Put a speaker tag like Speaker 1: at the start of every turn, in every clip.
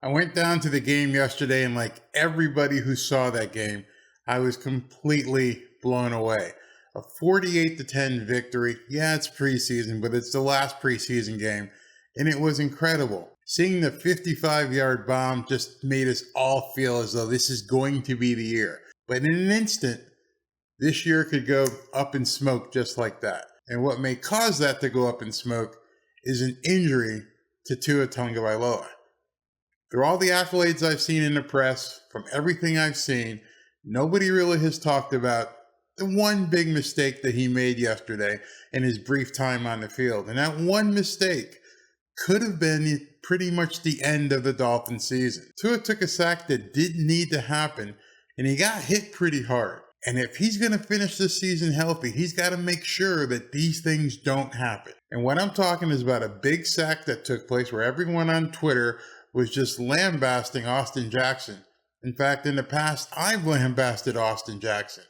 Speaker 1: I went down to the game yesterday, and like everybody who saw that game, I was completely blown away. A 48-10 victory. Yeah, it's preseason, but it's the last preseason game, and it was incredible. Seeing the 55-yard bomb just made us all feel as though this is going to be the year. But in an instant, this year could go up in smoke just like that. And what may cause that to go up in smoke is an injury to Tua Tagovailoa. Through all the accolades I've seen in the press, from everything I've seen, nobody really has talked about the one big mistake that he made yesterday in his brief time on the field. And that one mistake could have been pretty much the end of the Dolphins season. Tua took a sack that didn't need to happen, and he got hit pretty hard. And if he's going to finish this season healthy, he's got to make sure that these things don't happen. And what I'm talking is about a big sack that took place where everyone on Twitter was just lambasting Austin Jackson. In fact, in the past, I've lambasted Austin Jackson.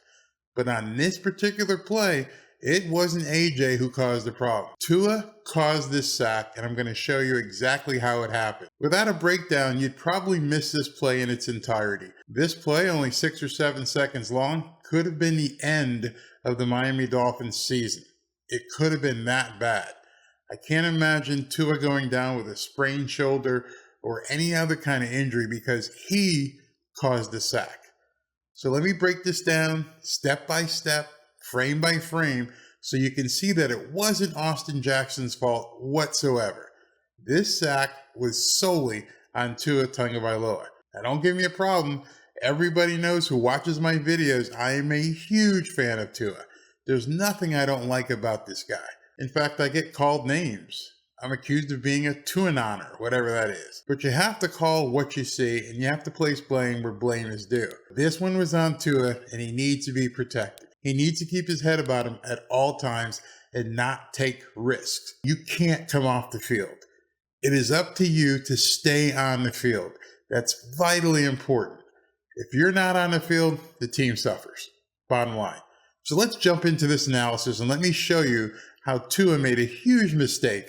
Speaker 1: But on this particular play, it wasn't AJ who caused the problem. Tua caused this sack, and I'm going to show you exactly how it happened. Without a breakdown, you'd probably miss this play in its entirety. This play, only 6 or 7 seconds long, could have been the end of the Miami Dolphins season. It could have been that bad. I can't imagine Tua going down with a sprained shoulder or any other kind of injury because he caused the sack. So let me break this down step by step, frame by frame, so you can see that it wasn't Austin Jackson's fault whatsoever. This sack was solely on Tua Tagovailoa. Now don't give me a problem. Everybody knows who watches my videos, I am a huge fan of Tua. There's nothing I don't like about this guy. In fact, I get called names. I'm accused of being a Tuanon or whatever that is. But you have to call what you see, and you have to place blame where blame is due. This one was on Tua, and he needs to be protected. He needs to keep his head about him at all times and not take risks. You can't come off the field. It is up to you to stay on the field. That's vitally important. If you're not on the field, the team suffers. Bottom line. So let's jump into this analysis, and let me show you how Tua made a huge mistake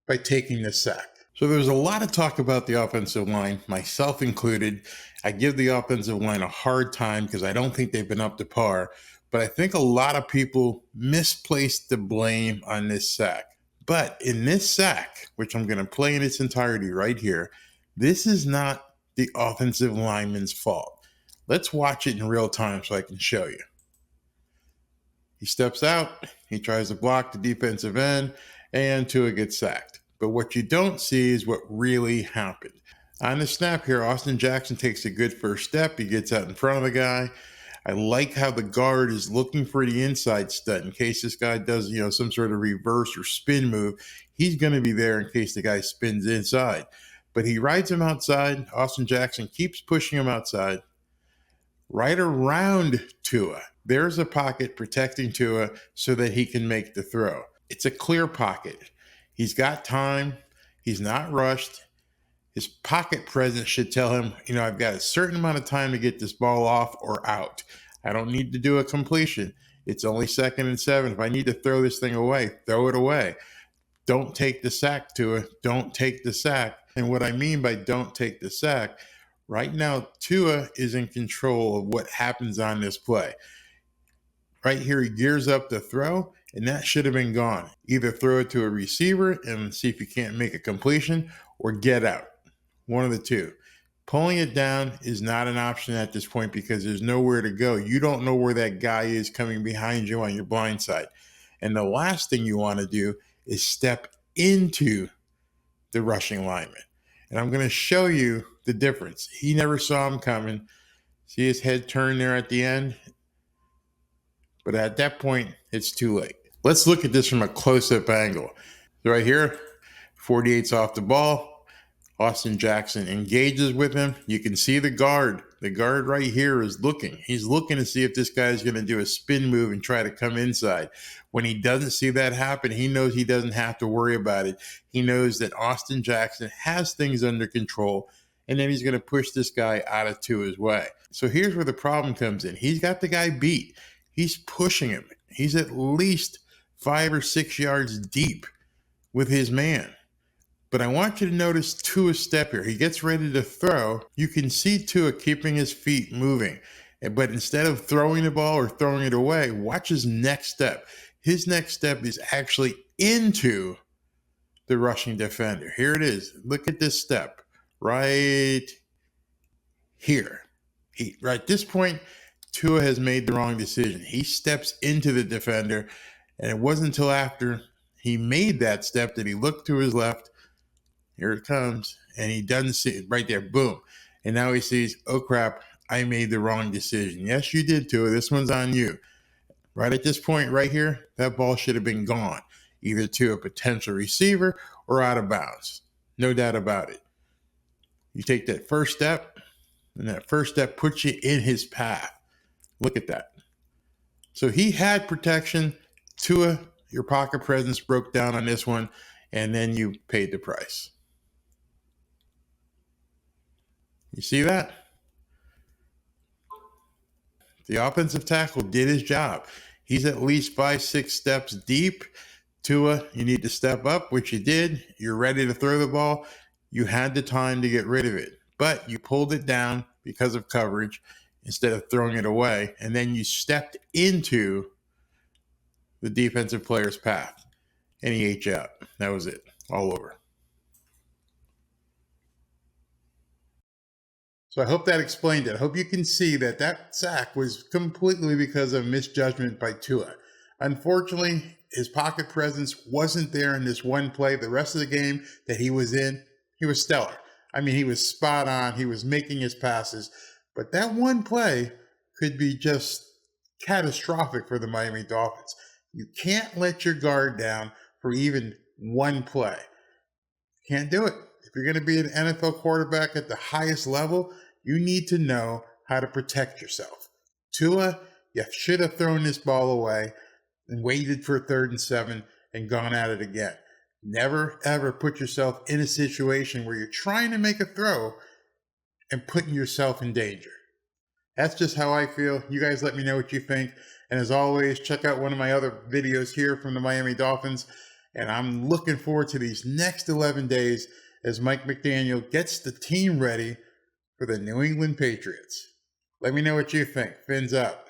Speaker 1: by taking this sack. So there's a lot of talk about the offensive line, myself included. I give the offensive line a hard time because I don't think they've been up to par, but I think a lot of people misplaced the blame on this sack. But in this sack, which I'm going to play in its entirety right here, this is not the offensive lineman's fault. Let's watch it in real time so I can show you. He steps out, he tries to block the defensive end, and Tua gets sacked. But what you don't see is what really happened. On the snap here, Austin Jackson takes a good first step. He gets out in front of the guy. I like how the guard is looking for the inside stud in case this guy does, some sort of reverse or spin move. He's going to be there in case the guy spins inside. But he rides him outside. Austin Jackson keeps pushing him outside. Right around Tua. There's a pocket protecting Tua so that he can make the throw. It's a clear pocket. He's got time. He's not rushed. His pocket presence should tell him, I've got a certain amount of time to get this ball off or out. I don't need to do a completion. It's only 2nd and 7. If I need to throw this thing away, throw it away. Don't take the sack, Tua. Don't take the sack. And what I mean by don't take the sack, right now, Tua is in control of what happens on this play. Right here, he gears up the throw, and that should have been gone. Either throw it to a receiver and see if you can't make a completion, or get out. One of the two. Pulling it down is not an option at this point because there's nowhere to go. You don't know where that guy is coming behind you on your blind side. And the last thing you want to do is step into the rushing lineman. And I'm going to show you the difference. He never saw him coming. See his head turn there at the end? But at that point, it's too late. Let's look at this from a close-up angle. Right here, 48's off the ball. Austin Jackson engages with him. You can see the guard. The guard right here is looking. He's looking to see if this guy is going to do a spin move and try to come inside. When he doesn't see that happen, he knows he doesn't have to worry about it. He knows that Austin Jackson has things under control, and then he's going to push this guy out of Tua's way. So here's where the problem comes in. He's got the guy beat. He's pushing him. He's at least 5 or 6 yards deep with his man. But I want you to notice Tua's step here. He gets ready to throw. You can see Tua keeping his feet moving. But instead of throwing the ball or throwing it away, watch his next step. His next step is actually into the rushing defender. Here it is. Look at this step right here. Right at this point, Tua has made the wrong decision. He steps into the defender, and it wasn't until after he made that step that he looked to his left. Here it comes, and he doesn't see it right there. Boom. And now he sees, oh crap, I made the wrong decision. Yes, you did, Tua. This one's on you. Right at this point right here, that ball should have been gone, either to a potential receiver or out of bounds. No doubt about it. You take that first step, and that first step puts you in his path. Look at that. So he had protection. Tua, your pocket presence broke down on this one, and then you paid the price. You see that? The offensive tackle did his job. He's at least 5-6 steps deep. Tua, you need to step up, which you did. You're ready to throw the ball. You had the time to get rid of it, but you pulled it down because of coverage instead of throwing it away, and then you stepped into the defensive player's path, and he ate you out. That was it. All over. So I hope that explained it. I hope you can see that that sack was completely because of misjudgment by Tua. Unfortunately, his pocket presence wasn't there in this one play. The rest of the game that he was in, he was stellar. I mean, he was spot on. He was making his passes. But that one play could be just catastrophic for the Miami Dolphins. You can't let your guard down for even one play. Can't do it. If you're going to be an NFL quarterback at the highest level, you need to know how to protect yourself. Tua, you should have thrown this ball away and waited for 3rd and 7 and gone at it again. Never, ever put yourself in a situation where you're trying to make a throw and putting yourself in danger. That's just how I feel. You guys let me know what you think. And as always, check out one of my other videos here from the Miami Dolphins. And I'm looking forward to these next 11 days as Mike McDaniel gets the team ready for the New England Patriots. Let me know what you think. Fins up.